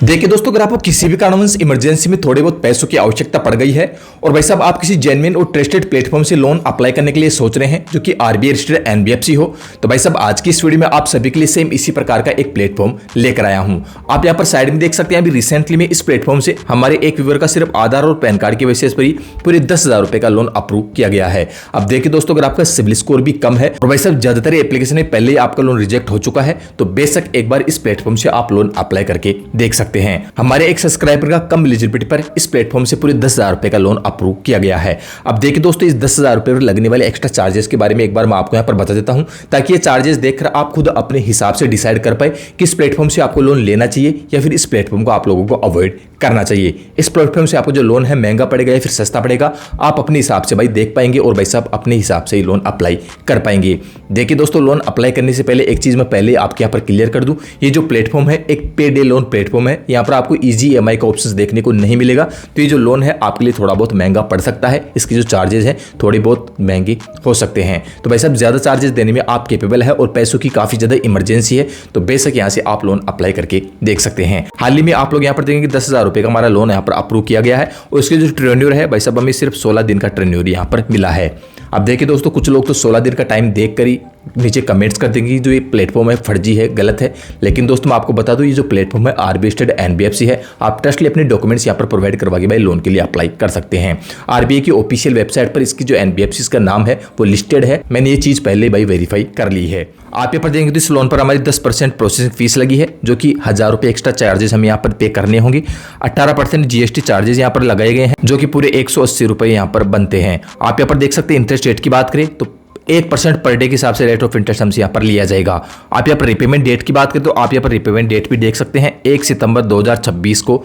देखिए दोस्तों, अगर आपको किसी भी कारणवश इमरजेंसी में थोड़े बहुत पैसों की आवश्यकता पड़ गई है और भाई साहब आप किसी जेन्युइन और ट्रस्टेड प्लेटफॉर्म से लोन अप्लाई करने के लिए सोच रहे हैं जो कि आरबीआई रजिस्टर्ड एनबीएफसी हो, तो भाई साहब आज की इस वीडियो में आप सभी के लिए सेम इसी प्रकार का एक प्लेटफॉर्म लेकर आया हूं। आप यहां पर साइड में देख सकते हैं, अभी रिसेंटली में इस प्लेटफॉर्म से हमारे एक व्यूअर का सिर्फ आधार और पैन कार्ड के बेसिस पर ही पूरे 10,000 रुपए का लोन अप्रूव किया गया है। अब देखिए दोस्तों, अगर आपका सिविल स्कोर भी कम है और भाई साहब ज्यादातर एप्लीकेशन में पहले ही आपका लोन रिजेक्ट हो चुका है, तो बेशक एक बार इस प्लेटफॉर्म से आप लोन अप्लाई करके देख सकते हैं। हमारे एक सब्सक्राइबर का कम एलिजिबिलिटी पर इस प्लेटफॉर्म से पूरे 10,000 रुपए का लोन अप्रूव किया गया है। अब देखिए दोस्तों, इस 10,000 रुपए पर लगने वाले एक्स्ट्रा चार्जेस के बारे में एक बार मैं आपको यहां पर बता देता हूं, ताकि ये चार्जेस देखकर आप खुद अपने हिसाब से डिसाइड कर पाए किस प्लेटफॉर्म से आपको लोन लेना चाहिए या फिर इस प्लेटफॉर्म को आप लोगों को अवॉइड करना चाहिए। इस प्लेटफॉर्म से आपको जो लोन है महंगा पड़ेगा या फिर सस्ता पड़ेगा, आप अपने हिसाब से भाई देख पाएंगे और भाई साहब अपने हिसाब से ही लोन अप्लाई कर पाएंगे। देखिए दोस्तों, लोन अप्लाई करने से पहले एक चीज मैं पहले आपके यहाँ पर क्लियर कर दूं, ये जो प्लेटफॉर्म है एक पे डे लोन प्लेटफॉर्म है। यहाँ पर आपको इजी ईएमआई का ऑप्शन देखने को नहीं मिलेगा, तो ये जो लोन है आपके लिए थोड़ा बहुत महंगा पड़ सकता है। इसकी जो चार्जेस हैं थोड़ी बहुत महंगी हो सकते हैं, तो भाई साहब ज्यादा चार्जेस देने में आप कैपेबल है और पैसों की काफी ज्यादा इमरजेंसी है, तो बेशक यहाँ से आप लोन अप्लाई करके देख सकते हैं। हाल ही में आप लोग यहाँ पर देखेंगे 10,000 रुपए का हमारा लोन यहाँ पर अप्रूव किया गया है और इसके जो ट्रेन्योर है भाई साहब हमें सिर्फ 16 दिन का ट्रेन्योर यहाँ पर मिला है। अब देखिए दोस्तों, कुछ लोग तो 16 दिन का टाइम देख कर ही नीचे कमेंट्स कर देंगे जो ये प्लेटफॉर्म है फर्जी है, गलत है। लेकिन दोस्तों मैं आपको बता दूं, ये जो प्लेटफॉर्म है आरबीआई रजिस्टर्ड एनबीएफसी है। आप ट्रस्टली अपने डॉक्यूमेंट्स यहाँ पर प्रोवाइड करवा के भाई लोन के लिए अप्लाई कर सकते हैं। आरबीआई की ऑफिशियल वेबसाइट पर इसकी जो एनबीएफसी का नाम है वो लिस्टेड है। मैंने ये चीज पहले भाई वेरीफाई कर ली है। आप यहाँ पर देखेंगे तो इस लोन पर हमारी 10% प्रोसेसिंग फीस लगी है, जो कि 1,000 रुपए एक्स्ट्रा चार्जेस हमें यहाँ पर पे करने होंगे। 18% जीएसटी चार्जेस यहाँ पर लगाए गए हैं, जो कि पूरे 180 रुपए यहाँ पर बनते हैं। आप यहाँ पर देख सकते हैं इंटरेस्ट रेट की बात करें तो 1% पर डे के हिसाब से रेट ऑफ इंटरेस्ट हमसे यहाँ पर लिया जाएगा। आप यहाँ पर रिपेमेंट डेट की बात करें तो आप यहाँ पर रिपेमेंट डेट भी देख सकते हैं, 1 सितंबर 2026 को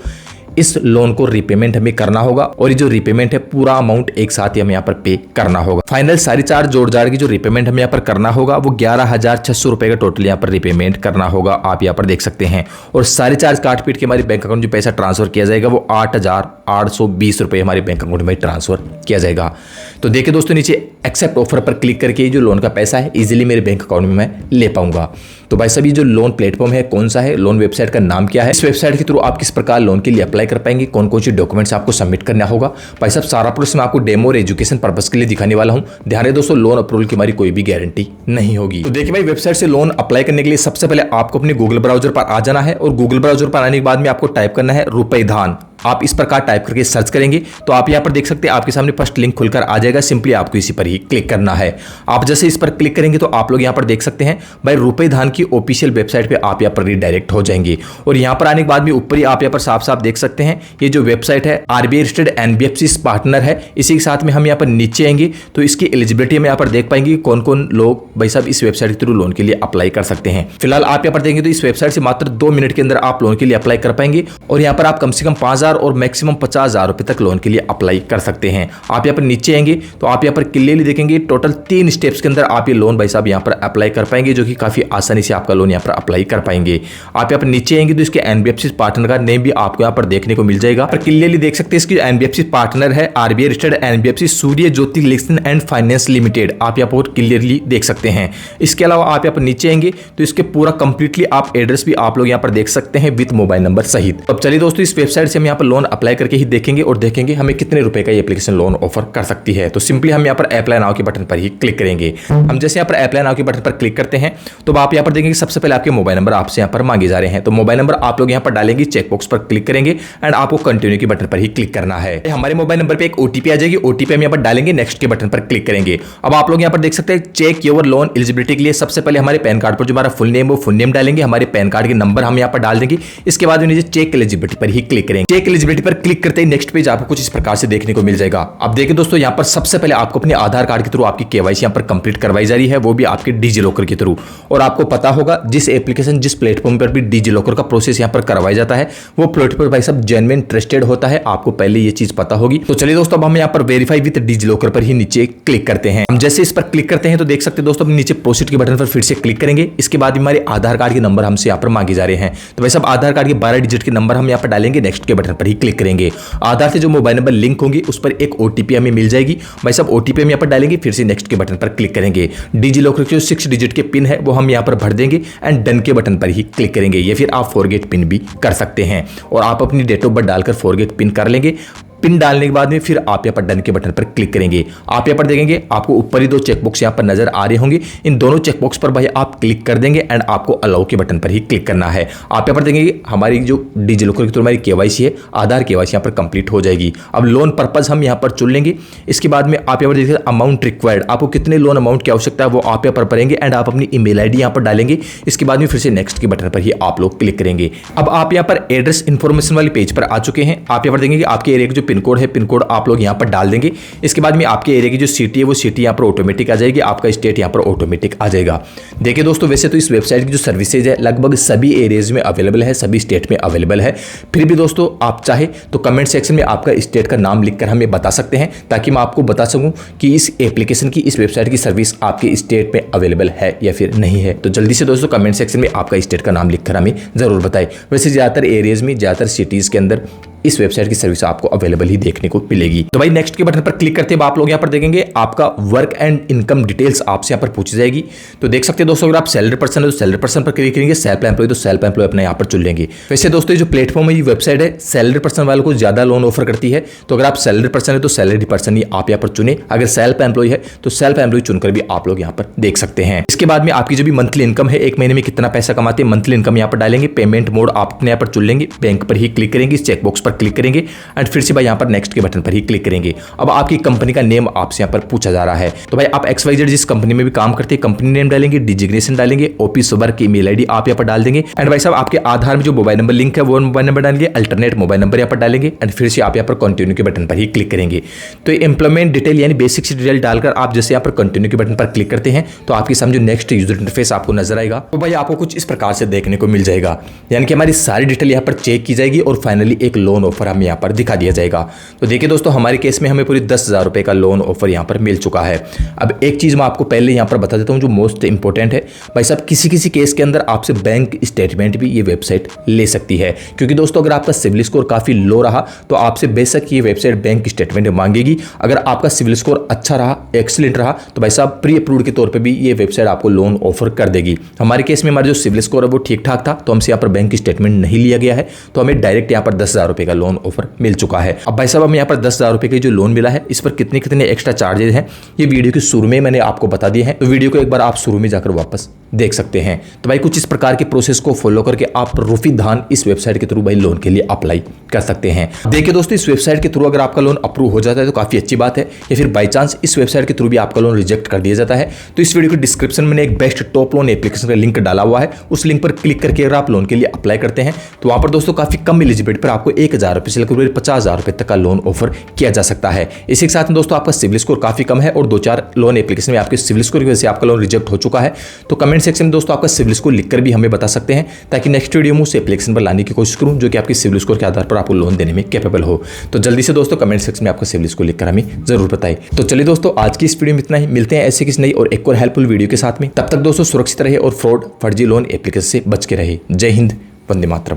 इस लोन को रिपेमेंट हमें करना होगा और ये जो रिपेमेंट है पूरा अमाउंट एक साथ ही हमें यहाँ पर पे करना होगा। फाइनल सारी चार्ज जोड़ जाड़ की जो रिपेमेंट हमें यहाँ पर करना होगा वो 11,600 रुपए का टोटल यहाँ पर रिपेमेंट करना होगा। आप यहाँ पर देख सकते हैं, और सारी चार्ज काट पीट के हमारे बैंक अकाउंट जो पैसा ट्रांसफर किया जाएगा वो 8,820 रुपए हमारे बैंक अकाउंट में ट्रांसफर किया जाएगा। तो देखिए दोस्तों, नीचे एक्सेप्ट ऑफर पर क्लिक करके जो लोन का पैसा है इजीली मेरे बैंक अकाउंट में मैं ले पाऊंगा। तो भाई साहब ये जो लोन प्लेटफॉर्म है कौन सा है, लोन वेबसाइट का नाम क्या है, इस वेबसाइट के थ्रू आप किस प्रकार लोन के लिए अप्लाई कर पाएंगे, कौन कौन से डॉक्यूमेंट्स आपको सबमिट करना होगा, भाई साहब सारा प्रोसेस मैं आपको डेमो और एजुकेशन पर्पस के लिए दिखाने वाला हूं। ध्यान रहे दोस्तों, लोन अप्रूवल की हमारी कोई भी गारंटी नहीं होगी। तो देखिए भाई, वेबसाइट से लोन अप्लाई करने के लिए सबसे पहले आपको अपने गूगल ब्राउजर पर आ जाना है और गूगल ब्राउजर पर आने के बाद में आपको टाइप करना है रुपयधान। आप इस प्रकार टाइप करके सर्च करेंगे तो आप यहां पर देख सकते हैं आपके सामने फर्स्ट लिंक खुलकर आ जाएगा। सिंपली आपको इसी पर ही क्लिक करना है। आप जैसे इस पर क्लिक करेंगे तो आप लोग यहां पर देख सकते हैं भाई रुपयधान की ऑफिशियल वेबसाइट पे आप यहां पर रिडायरेक्ट हो जाएंगे। और यहां पर आने के बाद में ऊपर ही आप यहां पर साफ साफ देख सकते हैं ये जो वेबसाइट है आरबीआई रजिस्टर्ड एनबीएफसी पार्टनर है। इसी के साथ में हम यहां पर नीचे आएंगे तो इसकी एलिजिबिलिटी में यहां पर देख पाएंगे कौन कौन लोग भाई साहब इस वेबसाइट के थ्रू लोन के लिए अप्लाई कर सकते हैं। फिलहाल आप यहां पर देखेंगे तो इस वेबसाइट से मात्र 2 मिनट के अंदर आप लोन के लिए अप्लाई कर पाएंगे और यहां पर आप कम से कम 5,000 और मैक्सिमम 50,000 रुपए तक लोन के लिए अप्लाई कर सकते हैं। आप यहाँ पर नीचे आएंगे तो आप यहाँ पर क्लियरली देखेंगे टोटल 3 स्टेप्स के अंदर आप ये लोन भाई साहब यहाँ पर अप्लाई कर पाएंगे, जो कि काफी आसानी से आपका लोन यहाँ पर अप्लाई कर पाएंगे। आप यहाँ पर नीचे आएंगे तो इसके एनबीएफसी पार्टनर का नेम भी आपको यहाँ पर देखने को मिल जाएगा। पर क्लियरली देख सकते हैं इसकी एनबीएफसी पार्टनर है RBI registered NBFC Surya Jyoti लिक्सन एंड फाइनेंस लिमिटेड। आप यहाँ पर क्लियरली देख सकते हैं। इसके अलावा आप यहाँ पर नीचे आएंगे तो इसके पूरा कंप्लीटली आप एड्रेस भी आप लोग यहाँ पर देख सकते हैं विद मोबाइल नंबर सहित। अब चलिए दोस्तों, इस वेबसाइट से हम यहाँ पर लोन अप्लाई करके ही देखेंगे और देखेंगे हमें कितने रुपए का ये एप्लीकेशन लोन ऑफर कर सकती है। तो सिंपली हम यहाँ पर अप्लाई नाउ के बटन पर ही क्लिक करेंगे। हम जैसे यहाँ पर अप्लाई नाउ के बटन पर क्लिक करते हैं तो आप यहाँ पर देखेंगे सबसे पहले आपके मोबाइल नंबर आपसे यहाँ पर मांगे जा रहे हैं। तो मोबाइल नंबर आप लोग यहाँ पर डालेंगे, चेकबॉक्स पर क्लिक करेंगे एंड आपको कंटिन्यू के बटन पर ही क्लिक करना है। हमारे मोबाइल नंबर पर एक ओटीपी आ जाएगी, ओटीपी हम यहाँ पर डालेंगे, नेक्स्ट के बटन पर क्लिक करेंगे। अब आप लोग यहाँ पर देख सकते हैं चेक योर लोन एलिजिबिलिटी के लिए सबसे पहले हमारे पैन कार्ड पर जो हमारा फुल नेम वो फुल नेम डालेंगे, हमारे पैन कार्ड के नंबर हम यहाँ पर डाल देंगे। इसके बाद नीचे चेक एलिजिबिलिटी पर ही क्लिक करेंगे। चेक एलिजिबिलिटी पर क्लिक करते ही नेक्स्ट पेज आपको कुछ इस प्रकार से देखने को मिल जाएगा। अब देखिए दोस्तों, यहाँ पर सबसे पहले आपको अपने आधार कार्ड के थ्रू आपकी केवाईसी यहाँ पर कंप्लीट करवाई जा रही है, वो भी आपके डिजी लॉकर के थ्रू। और आपको पता होगा जिस एप्लीकेशन जिस प्लेटफॉर्म पर भी डिजी लॉकर का प्रोसेस यहाँ पर करवाया जाता है वो प्लेटफॉर्म भाई सब जेन्युइन ट्रस्टेड होता है। आपको पहले ये चीज पता होगी। तो चलिए दोस्तों, अब हम यहाँ पर वेरीफाई विद डिजी लॉकर पर ही नीचे क्लिक करते हैं। हम जैसे इस पर क्लिक करते हैं तो देख सकते हैं दोस्तों, नीचे प्रोसीड के बटन पर फिर से क्लिक करेंगे। इसके बाद हमारे आधार कार्ड के नंबर हमसे यहाँ पर मांगे जा रहे हैं। तो भाई साहब आधार कार्ड के 12 डिजिट के नंबर हम यहाँ पर डालेंगे, नेक्स्ट के बटन पर ही क्लिक करेंगे। आधार से जो मोबाइल नंबर लिंक होंगे उस पर एक ओटीपी हमें मिल जाएगी। भाई साहब ओटीपी हम यहाँ पर डालेंगे, फिर से नेक्स्ट के बटन पर क्लिक करेंगे। डिजी लॉकर के जो 6 डिजिट के पिन है वो हम यहाँ पर भर देंगे एंड डन के बटन पर ही क्लिक करेंगे। या फिर आप फॉरगेट पिन भी कर सकते हैं और आप अपनी डेट ऑफ बर्थ डालकर फॉरगेट पिन कर लेंगे। पिन डालने के बाद में फिर आप यहाँ पर डन के बटन पर क्लिक करेंगे। आप यहाँ पर देखेंगे आपको ऊपर ही 2 चेकबॉक्स यहाँ पर नजर आ रहे होंगे। इन दोनों चेकबॉक्स पर भाई आप क्लिक कर देंगे एंड आपको अलाउ के बटन पर ही क्लिक करना है। आप यहाँ पर देखेंगे हमारी जो डिजी लॉकर की तो हमारी केवाईसी है, आधार केवाईसी यहाँ पर कंप्लीट हो जाएगी। अब लोन पर्पज हम यहाँ पर चुन लेंगे। इसके बाद में आप यहाँ पर देखिए अमाउंट रिक्वायर्ड, आपको कितने लोन अमाउंट की आवश्यकता है वो आप यहाँ पर भरेंगे एंड आप अपनी ईमेल आईडी यहाँ पर डालेंगे। इसके बाद में फिर से नेक्स्ट के बटन पर ही आप लोग क्लिक करेंगे। अब आप यहाँ पर एड्रेस इन्फॉर्मेशन वाले पेज पर आ चुके हैं। आप यहाँ पर देखेंगे आपके एरिया का जो पिन कोड है, पिन कोड आप लोग यहां पर डाल देंगे। इसके बाद में आपके एरिया की जो सिटी है वो सिटी यहां पर ऑटोमेटिक आ जाएगी, आपका स्टेट यहां पर ऑटोमेटिक आ जाएगा। देखिए दोस्तों, वैसे तो इस वेबसाइट की जो सर्विसेज है लगभग सभी एरियाज में अवेलेबल है, सभी स्टेट में अवेलेबल है। फिर भी दोस्तों आप चाहे तो कमेंट सेक्शन में आपका स्टेट का नाम लिखकर हमें बता सकते हैं ताकि मैं आपको बता सकूं कि इस एप्लीकेशन की, इस वेबसाइट की सर्विस आपके स्टेट में अवेलेबल है या फिर नहीं है। तो जल्दी से दोस्तों कमेंट सेक्शन में आपका स्टेट का नाम लिखकर हमें जरूर बताएं। वैसे ज्यादातर एरियाज में, ज्यादातर सिटीज के अंदर इस वेबसाइट की सर्विस आपको अवेलेबल ही देखने को मिलेगी। तो भाई नेक्स्ट के बटन पर क्लिक करते हैं आप लोग यहाँ पर देखेंगे आपका वर्क एंड इनकम डिटेल्स आपसे यहाँ पर पूछी जाएगी। तो देख सकते हैं दोस्तों, अगर आप सैलरी पर्सन है तो सैलरी पर्सन पर क्लिक करेंगे, सेल्फ एम्प्लॉय तो सेल्फ एम्प्लॉय अपने यहाँ पर चुन लेंगे। वैसे दोस्तों जो प्लेटफॉर्म है, ये वेबसाइट है, सैलरी पर्सन वालों को ज्यादा लोन ऑफर करती है। तो अगर आप सैलरी पर्सन है तो सैलरी पर्सन ही आप यहाँ पर चुने। अगर सेल्फ एम्प्लॉय है तो सेल्फ एम्प्लॉय चुनकर भी आप लोग यहाँ पर देख सकते हैं। इसके बाद में आपकी जो भी मंथली इनकम है, एक महीने में कितना पैसा कमाते हैं, मंथली इनकम यहाँ पर डालेंगे। पेमेंट मोड आप अपने यहाँ पर चुन लेंगे, बैंक पर ही क्लिक करेंगे, इस चेकबॉक्स पर क्लिक करेंगे एंड फिर से भाई यहाँ पर नेक्स्ट के बटन पर ही क्लिक करेंगे। अब आपकी कंपनी का नेम आपसे यहाँ पर पूछा जा रहा है। तो भाई आप XYZ जिस कंपनी में भी काम करते हैं कंपनी नेम डालेंगे, डिजिग्नेशन डालेंगे, ऑफिस वर्क की ईमेल आईडी आप यहाँ पर डाल देंगे एंड भाई साहब आपके आधार में जो मोबाइल नंबर लिंक है वो मोबाइल नंबर डालेंगे, अल्टरनेट मोबाइल नंबर यहाँ पर डालेंगे एंड फिर से आप यहाँ पर कंटिन्यू के बटन पर ही क्लिक करेंगे। तो एम्प्लॉयमेंट डिटेल यानी बेसिक डिटेल डालकर आप जैसे यहाँ पर कंटिन्यू के बटन पर क्लिक करते हैं तो आपके सामने जो नेक्स्ट यूजर इंटरफेस आपको नजर आएगा तो भाई आपको कुछ इस प्रकार से देखने को मिल जाएगा। यानी कि हमारी सारी डिटेल यहाँ पर चेक की जाएगी और फाइनली एक लोन ऑफर हमें यहाँ पर दिखा दिया जाएगा। तो देखिए दोस्तों, हमारे केस में हमें पूरी 10,000 रुपए का लोन ऑफर यहाँ पर मिल चुका है। अब एक चीज मैं आपको पहले यहाँ पर बता देता हूँ जो मोस्ट इंपॉर्टेंट है। भाई साहब किसी किसी केस के अंदर आपसे बैंक स्टेटमेंट भी ये वेबसाइट ले सकती है, क्योंकि दोस्तों अगर आपका सिविल स्कोर काफी लो रहा तो आपसे बेशक ये वेबसाइट बैंक स्टेटमेंट मांगेगी। अगर आपका सिविल स्कोर अच्छा रहा, एक्सीलेंट रहा, तो भाई साहब प्री अप्रूव्ड के तौर पर भी ये वेबसाइट आपको लोन ऑफर कर देगी। हमारे केस में हमारा जो सिविल स्कोर है वो ठीक ठाक था तो हमसे यहाँ पर बैंक स्टेटमेंट नहीं लिया गया है, तो हमें डायरेक्ट यहाँ पर 10,000 रुपए का लोन ऑफर मिल चुका है। अब भाई साहब हमें यहाँ पर 10,000 रुपए के जो लोन मिला है इस पर कितने कितने एक्स्ट्रा चार्जेस हैं ये वीडियो के शुरू में मैंने आपको बता दिए हैं, तो वीडियो को एक बार आप शुरू में जाकर वापस देख सकते हैं। तो भाई कुछ इस प्रकार के प्रोसेस को फॉलो करके आप रूफी धान इस वेबसाइट के थ्रू भाई लोन के लिए अप्लाई कर सकते हैं। देखिए दोस्तों, इस वेबसाइट के थ्रू अगर आपका लोन अप्रूव हो जाता है तो काफी अच्छी बात है, या फिर बाई चांस इस वेबसाइट के थ्रू भी आपका लोन रिजेक्ट कर दिया जाता है तो इस वीडियो के डिस्क्रिप्शन में एक बेस्ट टॉप लोन एप्लीकेशन का लिंक डाला हुआ है। उस लिंक पर क्लिक करके अगर आप लोन के लिए अप्लाई करते हैं तो वहां पर दोस्तों काफी कम एलिजिबिलिटी पर आपको 1,000 रुपए से लेकर 50,000 रुपए तक का लोन ऑफर किया जा सकता है। इसी के साथ में दोस्तों आपका सिविल स्कोर काफी कम है और 2-4 लोन एप्लीकेशन में आपके सिविल स्कोर की वजह से आपका लोन रिजेक्ट हो चुका है तो कमेंट सेक्शन में दोस्तों आपका सिविल स्कोर लिखकर भी हमें बता सकते हैं ताकि नेक्स्ट वीडियो में उस एप्लीकेशन पर लाने की कोशिश करूं जो कि आपके सिविल स्कोर के आधार पर आपको लोन देने में कैपेबल हो। तो जल्दी से दोस्तों कमेंट सेक्शन में आपका सिविल स्कोर लिखकर हमें जरूर बताएं। तो चलिए दोस्तों, आज की इस वीडियो में इतना ही। मिलते हैं ऐसे किसी नई और एक और हेल्पफुल वीडियो के साथ में। तब तक दोस्तों सुरक्षित रहे और फ्रॉड फर्जी लोन एप्लीकेशन से बच के रहे। जय हिंद, वंदे मातरम।